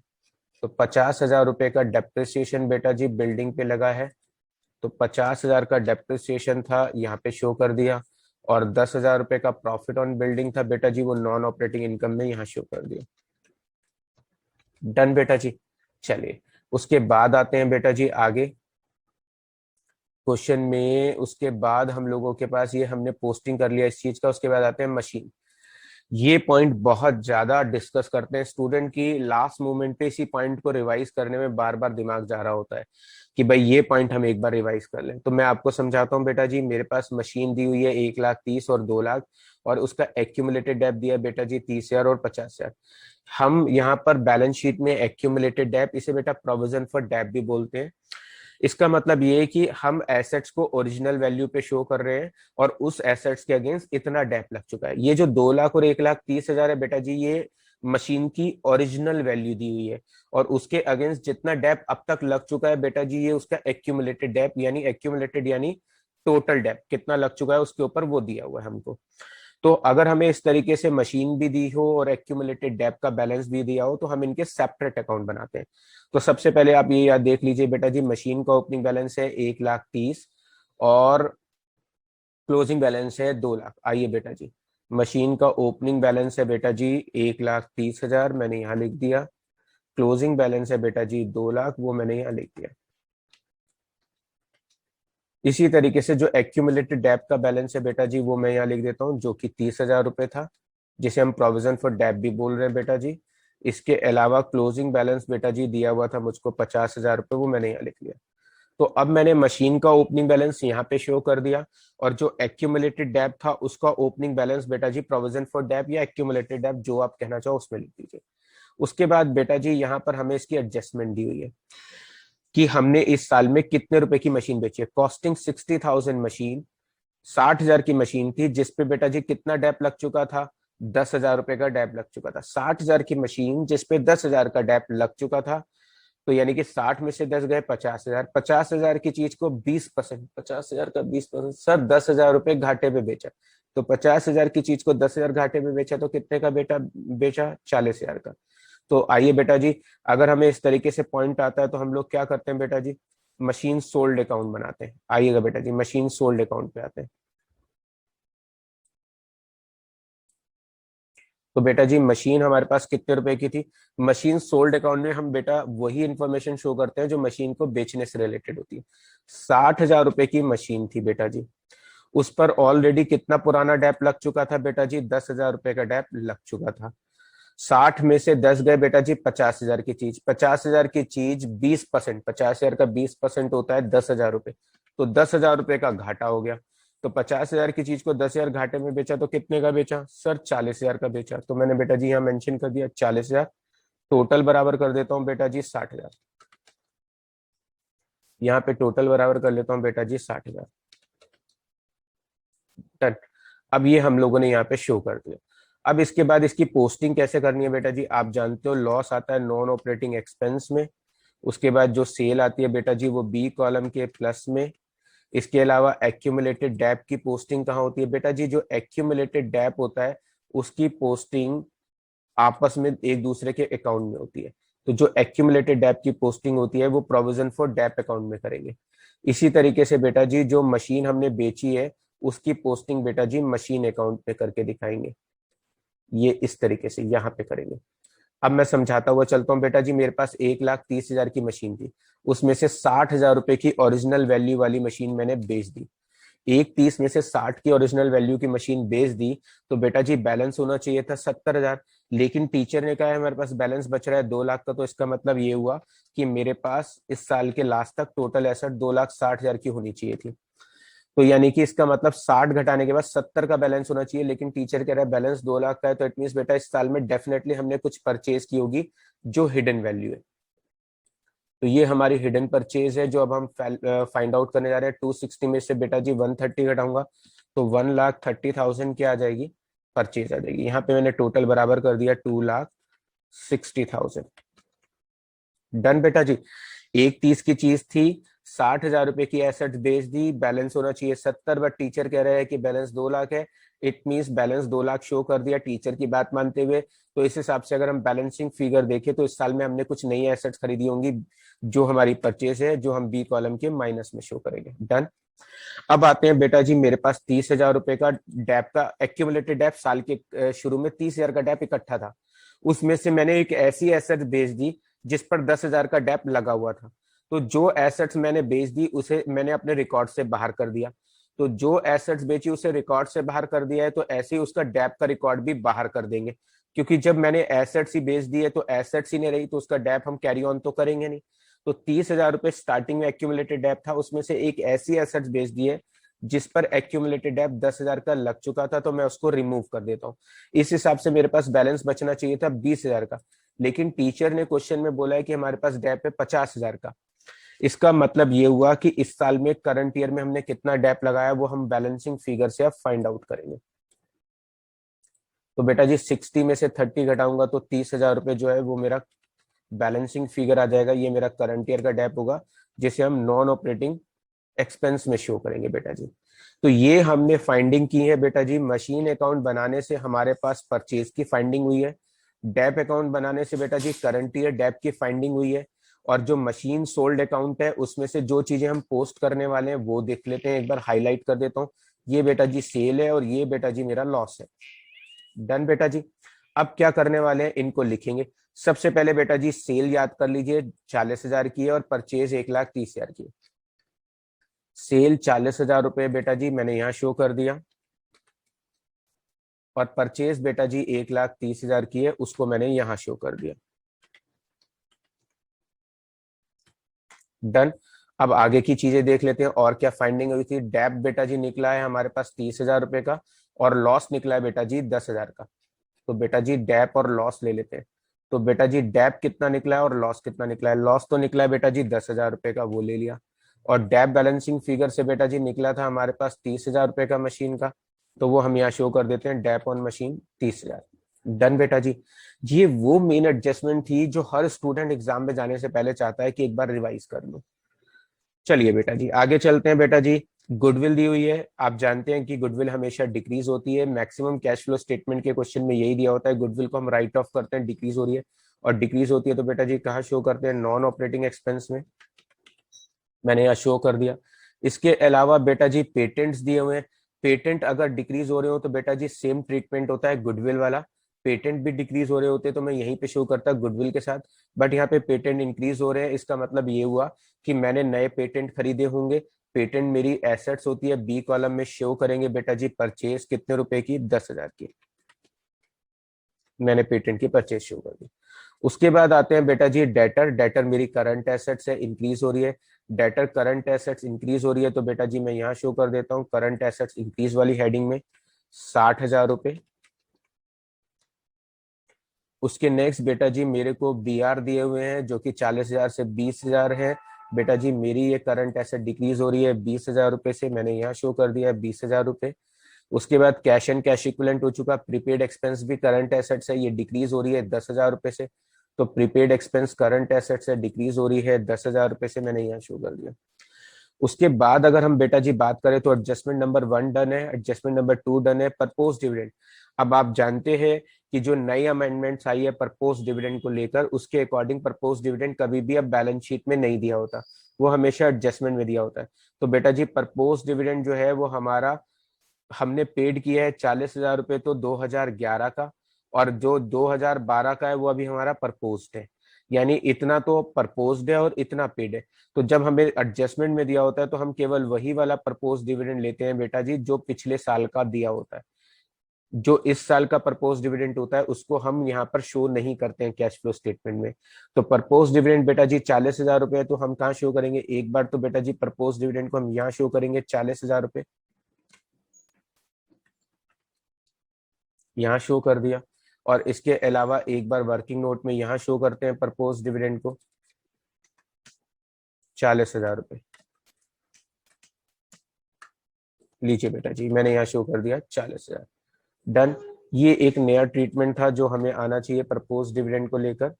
तो 50,000 रुपए का डेप्रिसिएशन बेटा जी बिल्डिंग पे लगा है, तो 50,000 का डेप्रिसिएशन था यहाँ पे शो कर दिया, और 10,000 रुपए का प्रॉफिट ऑन बिल्डिंग था बेटा जी, वो नॉन ऑपरेटिंग इनकम में यहाँ शो कर दिया। डन बेटा जी। चलिए उसके बाद आते हैं बेटा जी आगे क्वेश्चन में। उसके बाद हम लोगों के पास ये हमने पोस्टिंग कर लिया इस चीज का। उसके बाद आते हैं मशीन। ये पॉइंट बहुत ज्यादा डिस्कस करते हैं स्टूडेंट की, लास्ट मोमेंट पे इसी पॉइंट को रिवाइज करने में बार बार दिमाग जा रहा होता है कि भाई ये पॉइंट हम एक बार रिवाइज कर लें। तो मैं आपको समझाता हूँ बेटा जी। मेरे पास मशीन दी हुई है 1,30,000 और 2 लाख, और उसका एक्यूमुलेटेड डेप दिया बेटा जी 30,000 और 50,000। हम यहाँ पर बैलेंस शीट में एक्यूमुलेटेड डेप, इसे बेटा प्रोविजन फॉर डेप भी बोलते हैं। इसका मतलब ये है कि हम एसेट्स को ओरिजिनल वैल्यू पे शो कर रहे हैं, और उस एसेट्स के अगेंस्ट इतना डेप लग चुका है। ये जो 2 लाख और 1,30,000 है बेटा जी, ये मशीन की ओरिजिनल वैल्यू दी हुई है, और उसके अगेंस्ट जितना डेप अब तक लग चुका है बेटा जी, ये उसका एक्यूमुलेटेड डेप, यानी एक्यूमुलेटेड यानी टोटल डेप कितना लग चुका है उसके ऊपर वो दिया हुआ है हमको। तो अगर हमें इस तरीके से मशीन भी दी हो और एक्यूमुलेटेड डेप का बैलेंस भी दिया हो, तो हम इनके सेपरेट अकाउंट बनाते हैं। तो सबसे पहले आप ये याद देख लीजिए बेटा जी, मशीन का ओपनिंग बैलेंस है 1,30,000 और क्लोजिंग बैलेंस है 2 लाख। आइए बेटा जी, मशीन का ओपनिंग बैलेंस है बेटा जी 1,30,000, मैंने यहाँ लिख दिया। क्लोजिंग बैलेंस है बेटा जी 2 लाख, वो मैंने यहाँ लिख दिया। इसी तरीके से जो एक्यूमुलेटेड डेप का बैलेंस है बेटा जी, वो मैं यहाँ लिख देता हूँ, जो कि 30,000 रुपए था, जिसे हम प्रोविजन फॉर डेप भी बोल रहे हैं बेटा जी। इसके अलावा क्लोजिंग बैलेंस बेटा जी दिया हुआ था मुझको 50,000 रुपए, वो मैंने यहाँ लिख लिया। तो अब मैंने मशीन का ओपनिंग बैलेंस यहाँ पे शो कर दिया, और जो एक्यूमुलेटेड डेप था उसका ओपनिंग बैलेंस बेटा जी प्रोविजन फॉर डेप या एक्यूमुलेटेड डेप जो आप कहना चाहो उसमें लिख दीजिए। उसके बाद बेटा जी यहाँ पर हमें इसकी एडजस्टमेंट दी हुई है कि हमने इस साल में कितने रुपए की मशीन बेची है। कॉस्टिंग 60,000 मशीन, 60,000 की मशीन थी, जिसपे बेटा जी कितना डेप लग चुका था, 10,000 रुपए का डेप लग चुका था। 60,000 की मशीन जिसपे 10,000 का डेप लग चुका था, तो यानी कि 60 में से 10 गए 50,000। 50,000 की चीज को 20%, 50,000 का 20%, सर 10,000 रुपए घाटे पे बेचा। तो 50,000 की चीज को 10,000 घाटे पे बेचा, तो कितने का बेटा बेचा, 40,000 का। तो आइए बेटा जी, अगर हमें इस तरीके से पॉइंट आता है तो हम लोग क्या करते हैं बेटा जी, मशीन सोल्ड अकाउंट बनाते हैं। आइएगा बेटा जी, मशीन सोल्ड अकाउंट पे आते हैं। तो बेटा जी मशीन हमारे पास कितने रुपए की थी, मशीन सोल्ड अकाउंट में हम बेटा वही इंफॉर्मेशन शो करते हैं जो मशीन को बेचने से रिलेटेड होती है। 60,000 रुपए की मशीन थी बेटा जी, उस पर ऑलरेडी कितना पुराना डेप लग चुका था बेटा जी, 10,000 रुपए का डेप लग चुका था। 60 में से 10 गए बेटा जी 50,000 की चीज, 50,000 की चीज 20%, 50,000 का 20% होता है 10,000 रुपए, तो 10,000 रुपए का घाटा हो गया। तो 50,000 की चीज को 10,000 घाटे में बेचा, तो कितने का बेचा सर, 40,000 का बेचा। तो मैंने बेटा जी यहाँ मेंशन कर दिया 40,000। टोटल बराबर कर देता हूँ बेटा जी 60,000, यहाँ पे टोटल बराबर कर लेता हूँ बेटा जी 60,000। डन। अब ये हम लोगों ने यहाँ पे शो कर दिया। अब इसके बाद इसकी पोस्टिंग कैसे करनी है बेटा जी, आप जानते हो लॉस आता है नॉन ऑपरेटिंग एक्सपेंस में। उसके बाद जो सेल आती है बेटा जी वो बी कॉलम के प्लस में। इसके अलावा एक्यूमुलेटेड डेप की पोस्टिंग कहाँ होती है बेटा जी, जो एक्यूमुलेटेड डेप होता है उसकी पोस्टिंग आपस में एक दूसरे के अकाउंट में होती है। तो जो एक्यूमुलेटेड डेप की पोस्टिंग होती है वो प्रोविजन फॉर डेप अकाउंट में करेंगे। इसी तरीके से बेटा जी जो मशीन हमने बेची है उसकी पोस्टिंग बेटा जी मशीन अकाउंट पे करके दिखाएंगे, ये इस तरीके से यहाँ पे करेंगे। अब मैं समझाता हुआ चलता हूँ बेटा जी, मेरे पास 1,30,000 की मशीन थी, उसमें से 60,000 रुपए की ओरिजिनल वैल्यू वाली मशीन मैंने बेच दी। 1,30,000 में से 60 की ओरिजिनल वैल्यू की मशीन बेच दी, तो बेटा जी बैलेंस होना चाहिए था 70,000, लेकिन टीचर ने कहा है हमारे पास बैलेंस बच रहा है 2 लाख का, तो इसका मतलब ये हुआ कि मेरे पास इस साल के लास्ट तक टोटल एसेट 2,60,000 की होनी चाहिए थी। तो यानी कि इसका मतलब 60 घटाने के बाद 70 का बैलेंस होना चाहिए, लेकिन टीचर कह रहा है बैलेंस 2 लाख का है, तो इट मीन बेटा इस साल में डेफिनेटली हमने कुछ परचेज की होगी जो हिडन वैल्यू है। तो ये हमारी हिडन परचेज है जो अब हम फाइंड आउट करने जा रहे हैं। 260 में से बेटा जी 130 घटाऊंगा तो 1,30,000 क्या आ जाएगी, परचेज आ जाएगी। यहाँ पे मैंने टोटल बराबर कर दिया 2,60,000। डन बेटा जी। 1,30 की चीज थी, 60,000 रुपए की एसेट बेच दी, बैलेंस होना चाहिए 70, बट टीचर कह रहे हैं कि बैलेंस 2 लाख है। It means balance 2 lakh show कर दिया टीचर की बात मानते हुए। तो इस हिसाब से अगर हम बैलेंसिंग फिगर देखें तो इस साल में हमने कुछ नई एसेट्स खरीदी होंगी जो हमारी परचेज है, जो हम बी कॉलम के माइनस में शो करेंगे। डन। अब आते हैं बेटा जी, मेरे पास 30,000 रुपए का डेप का एक्यूमुलेटेड डेप, साल के शुरू में 30,000 का डेप इकट्ठा था। उसमें से मैंने एक ऐसी एसेट बेच दी जिस पर 10,000 का डेप लगा हुआ था। तो जो एसेट्स मैंने बेच दी उसे मैंने अपने रिकॉर्ड से बाहर कर दिया। तो जो एसेट्स बेची उसे रिकॉर्ड से बाहर कर दिया है, तो ऐसे ही उसका डेप का रिकॉर्ड भी बाहर कर देंगे, क्योंकि जब मैंने एसेट्स ही बेच दी है तो एसेट्स ही नहीं रही, तो उसका डेप हम कैरी ऑन तो करेंगे नहीं। तो 30,000 रुपए स्टार्टिंग में एक्यूमुलेटेड डेप था, उसमें से एक ऐसी एसेट्स बेच दी है जिस पर एक्यूमुलेटेड डेप 10,000 का लग चुका था, तो मैं उसको रिमूव कर देता हूँ। इस हिसाब से मेरे पास बैलेंस बचना चाहिए था 20,000 का, लेकिन टीचर ने क्वेश्चन में बोला है कि हमारे पास डेप है 50,000 का। इसका मतलब ये हुआ कि इस साल में करंट ईयर में हमने कितना डेप लगाया वो हम बैलेंसिंग फिगर से अब फाइंड आउट करेंगे। तो बेटा जी 60 में से 30 घटाऊंगा तो 30,000 रुपए जो है वो मेरा बैलेंसिंग फिगर आ जाएगा। ये मेरा करंट ईयर का डेप होगा जिसे हम नॉन ऑपरेटिंग एक्सपेंस में शो करेंगे बेटा जी। तो ये हमने फाइंडिंग की है बेटा जी। मशीन अकाउंट बनाने से हमारे पास परचेज की फाइंडिंग हुई है, डेप अकाउंट बनाने से बेटा जी करंट ईयर डेप की फाइंडिंग हुई है, और जो मशीन सोल्ड अकाउंट है उसमें से जो चीजें हम पोस्ट करने वाले हैं वो देख लेते हैं। एक बार हाईलाइट कर देता हूँ, ये बेटा जी सेल है और ये बेटा जी मेरा लॉस है। डन बेटा जी। अब क्या करने वाले हैं, इनको लिखेंगे। सबसे पहले बेटा जी सेल याद कर लीजिए 40,000 की है और परचेज 1,30,000 की है। सेल 40,000 रुपए बेटा जी मैंने यहां शो कर दिया, और परचेज बेटा जी 1,30,000 की है, उसको मैंने यहां शो कर दिया। डन। अब आगे की चीजें देख लेते हैं और क्या फाइंडिंग हुई थी। डेप बेटा जी निकला है हमारे पास 30,000 रुपए का, और लॉस निकला है बेटा जी 10,000 का। तो बेटा जी डेप और लॉस ले लेते हैं। तो बेटा जी डेप कितना निकला है और लॉस कितना निकला है। लॉस तो निकला है बेटा जी 10,000 रुपए का, वो ले लिया। और डेप बैलेंसिंग फिगर से बेटा जी निकला था हमारे पास 30,000 रुपए का मशीन का, तो वो हम यहाँ शो कर देते हैं, डेप ऑन मशीन 30,000। डन बेटा जी। ये वो मेन एडजस्टमेंट थी जो हर स्टूडेंट एग्जाम में जाने से पहले चाहता है कि एक बार रिवाइज कर लो। चलिए बेटा जी आगे चलते हैं। बेटा जी गुडविल दी हुई है, आप जानते हैं कि गुडविल हमेशा डिक्रीज होती है। मैक्सिमम कैश फ्लो स्टेटमेंट के क्वेश्चन में यही दिया होता है, गुडविल को हम राइट ऑफ करते हैं, डिक्रीज हो रही है। और डिक्रीज होती है तो बेटा जी कहाँ शो करते हैं, नॉन ऑपरेटिंग एक्सपेंस में। मैंने यहाँ शो कर दिया। इसके अलावा बेटा जी पेटेंट्स दिए हुए हैं। पेटेंट अगर डिक्रीज हो रहे हो तो बेटा जी सेम ट्रीटमेंट होता है गुडविल वाला। पेटेंट भी डिक्रीज हो रहे होते तो मैं यहीं पे शो करता गुडविल के साथ, बट यहाँ पे पेटेंट इंक्रीज हो रहे हैं। इसका मतलब ये हुआ कि मैंने नए पेटेंट खरीदे होंगे। पेटेंट मेरी एसेट्स होती है, बी कॉलम में शो करेंगे बेटा जी परचेज कितने रुपए की, 10,000 की। मैंने पेटेंट की परचेज शो कर दी। उसके बाद आते हैं बेटा जी डेटर। डेटर मेरी करंट एसेट्स है, इंक्रीज हो रही है। डेटर करंट एसेट्स इंक्रीज हो रही है तो बेटा जी मैं यहाँ शो कर देता हूँ करंट एसेट्स इंक्रीज वाली हेडिंग में 60,000 रुपए। उसके नेक्स्ट बेटा जी मेरे को बी आर दिए हुए हैं जो कि 40,000 से 20,000 है। बेटा जी मेरी ये करंट एसेट डिक्रीज हो रही है 20,000 रुपए से, मैंने यहाँ शो कर दिया है 20,000 रुपए। उसके बाद कैश एंड कैश इक्विवेलेंट हो चुका। प्रीपेड एक्सपेंस भी करंट एसेट्स है, ये डिक्रीज हो रही है 10,000 रुपए से। तो प्रीपेड एक्सपेंस करंट एसेट्स है, डिक्रीज हो रही है 10,000 रुपए से, मैंने यहाँ शो कर दिया। उसके बाद अगर हम बेटा जी बात करें तो एडजस्टमेंट नंबर 1 डन है, एडजस्टमेंट नंबर 2 डन है, प्रपोज डिविडेंड। अब आप जानते हैं कि जो नई अमेंडमेंट्स आई है प्रपोज डिविडेंड को लेकर, उसके अकॉर्डिंग प्रपोज डिविडेंड कभी भी अब बैलेंस शीट में नहीं दिया होता, वो हमेशा एडजस्टमेंट में दिया होता है। तो बेटा जी प्रपोज डिविडेंड जो है वो हमारा हमने पेड किया है 40,000 रुपए तो 2011 का, और जो 2012 का है वो अभी हमारा प्रपोज्ड है। यानी इतना तो प्रपोज्ड है और इतना पेड है। तो जब हमें एडजस्टमेंट में दिया होता है तो हम केवल वही वाला प्रपोज डिविडेंड लेते हैं बेटा जी जो पिछले साल का दिया होता है। जो इस साल का प्रपोज डिविडेंड होता है उसको हम यहाँ पर शो नहीं करते हैं कैश फ्लो स्टेटमेंट में। तो प्रपोज डिविडेंड बेटा जी 40,000 रुपए है, तो हम कहाँ शो करेंगे, एक बार तो बेटा जी प्रपोज डिविडेंड को हम यहाँ शो करेंगे 40,000 रुपए, यहाँ शो कर दिया। और इसके अलावा एक बार वर्किंग नोट में यहाँ शो करते हैं प्रपोज डिविडेंड को 40,000 रुपए। लीजिए बेटा जी मैंने यहाँ शो कर दिया 40,000। डन। ये एक नया ट्रीटमेंट था जो हमें आना चाहिए प्रपोज डिविडेंड को लेकर।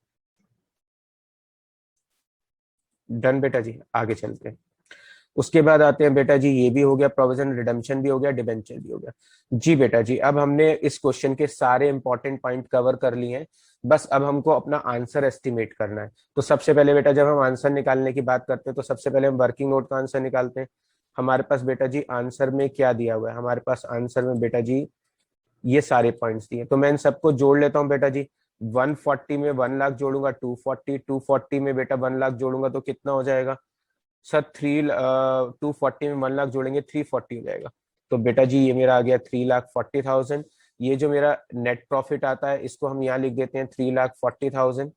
डन बेटा जी, आगे चलते हैं। उसके बाद आते हैं बेटा जी, ये भी हो गया, प्रोविजन रिडम्पशन भी हो गया, डिबेंचर भी हो गया। जी बेटा जी, अब हमने इस क्वेश्चन के सारे इंपॉर्टेंट पॉइंट कवर कर लिए हैं, बस अब हमको अपना आंसर एस्टिमेट करना है। तो सबसे पहले बेटा जब हम आंसर निकालने की बात करते हैं तो सबसे पहले हम वर्किंग नोट का आंसर निकालते हैं। हमारे पास बेटा जी आंसर में क्या दिया हुआ है, हमारे पास आंसर में बेटा जी ये सारे पॉइंट्स दिए, तो मैं इन सबको जोड़ लेता हूँ बेटा जी। 140 में 1 लाख जोड़ूंगा 240, 240 में बेटा 1 लाख जोड़ूंगा तो कितना हो जाएगा सर, 240 में 1 लाख जोड़ेंगे 340 हो जाएगा। तो बेटा जी ये मेरा आ गया 3,40,000। ये जो मेरा नेट प्रॉफिट आता है इसको हम यहाँ लिख देते हैं 3,40,000।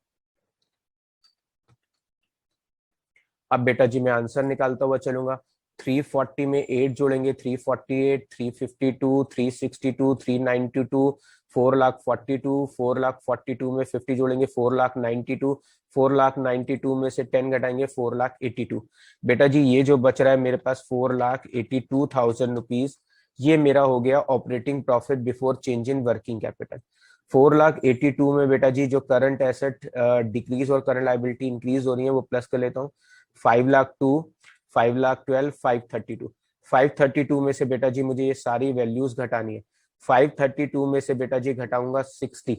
अब बेटा जी मैं आंसर निकालता हुआ चलूंगा। 340 में 8 जोड़ेंगे 348, 352, 362, 392, 4,42, 4,42 में 50 जोड़ेंगे 4,92, 4,92 में से 10 घटाएंगे 4,82। बेटा जी ये जो बच रहा है मेरे पास 4,82,000 रुपीज, ये मेरा हो गया operating profit before change in working capital. 4,82 में बेटा जी जो करंट एसेट डिक्रीज और करंट लाइबिलिटी इंक्रीज हो रही है वो प्लस कर लेता हूँ। 5,02, 5,12, 532, 532 में से बेटा जी मुझे ये सारी वैल्यूज घटानी है। 532 में से बेटा जी घटाऊंगा 60,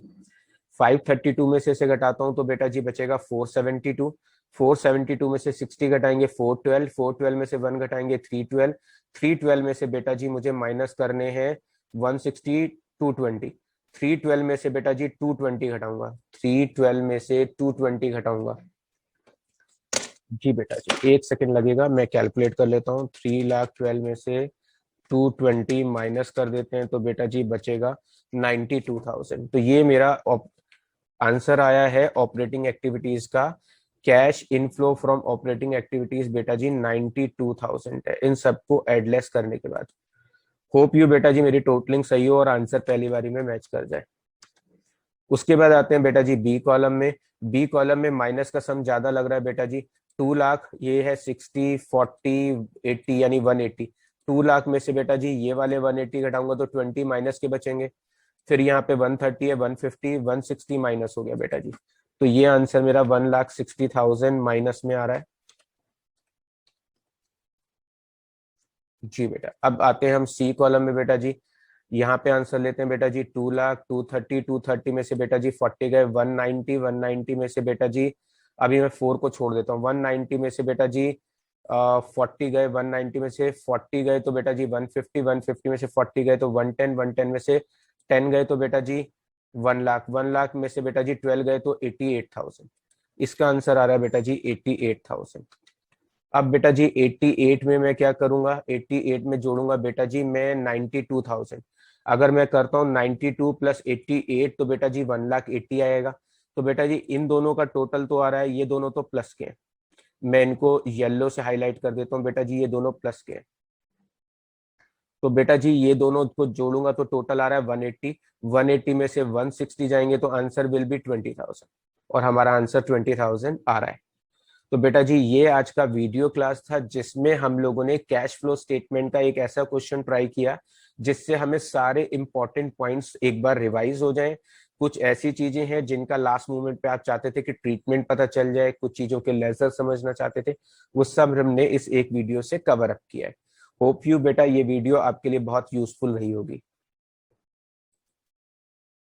532 में से इसे घटाता हूं तो बेटा जी बचेगा 472, 472 में से 60 घटाएंगे 412, 412 में से 1 घटाएंगे 312, 312 में से बेटा जी मुझे माइनस करने हैं 160, 220, 312 में से बेटा जी 220 घटाऊंगा, 312 में से 220 घटाऊंगा। जी बेटा जी एक सेकंड लगेगा, मैं कैलकुलेट कर लेता हूँ। 3,12,000 में से 220 माइनस कर देते हैं तो बेटा जी बचेगा 92,000। तो ये मेरा आंसर आया है ऑपरेटिंग एक्टिविटीज का। Cash inflow from operating activities बेटा जी 92,000 है इन सबको एडलेस करने के बाद। होप यू बेटा जी मेरी टोटलिंग सही हो और आंसर पहली बारी में मैच कर जाए। उसके बाद आते हैं बेटा जी बी कॉलम में। बी कॉलम में माइनस का सम ज्यादा लग रहा है बेटा जी। 2 लाख, ये है 60, 40, 80 यानी 180। 2 लाख में से बेटा जी ये वाले 180 घटाऊंगा तो 20 माइनस के बचेंगे। फिर यहाँ पे 130 है, 150, 160 माइनस हो गया बेटा जी। तो ये आंसर मेरा 1,60,000 माइनस में आ रहा है। जी बेटा अब आते हैं हम सी कॉलम में बेटा जी। यहाँ पे आंसर लेते हैं बेटा जी 2 लाख, 230, 230 में से बेटा जी 40 गए 190, 190 में से बेटा जी अभी मैं 4 को छोड़ देता हूँ। 190 में से बेटा जी 40 गए, 190 में से 40 गए तो बेटा जी 150, 150 में से 40 गए तो 110, 110 में से 10 गए तो बेटा जी 1 लाख, 1 लाख में से बेटा जी 12 गए तो 88,000। इसका आंसर आ रहा है बेटा जी 88,000। अब बेटा जी 88 में मैं क्या करूंगा, 88 में जोड़ूंगा बेटा जी मैं 92,000। अगर मैं करता हूँ 92 प्लस 88 तो बेटा जी 1,80,000 आएगा। तो बेटा जी इन दोनों का टोटल तो आ रहा है, ये दोनों तो प्लस के हैं, मैं इनको येलो से हाईलाइट कर देता हूँ बेटा जी ये दोनों प्लस के हैं। तो बेटा जी ये दोनों को जोड़ूंगा तो टोटल आ रहा है 180, 180 में से 160 जाएंगे तो आंसर विल बी 20,000 और हमारा आंसर 20,000 आ रहा है। तो बेटा जी ये आज का वीडियो क्लास था जिसमें हम लोगों ने कैश फ्लो स्टेटमेंट का एक ऐसा क्वेश्चन ट्राई किया जिससे हमें सारे इंपॉर्टेंट पॉइंट्स एक बार रिवाइज हो जाएं। कुछ ऐसी चीजें हैं जिनका लास्ट मोमेंट पे आप चाहते थे कि ट्रीटमेंट पता चल जाए, कुछ चीजों के लेजर समझना चाहते थे, वो सब हमने इस एक वीडियो से कवर अप किया है। होप यू बेटा ये वीडियो आपके लिए बहुत यूजफुल रही होगी।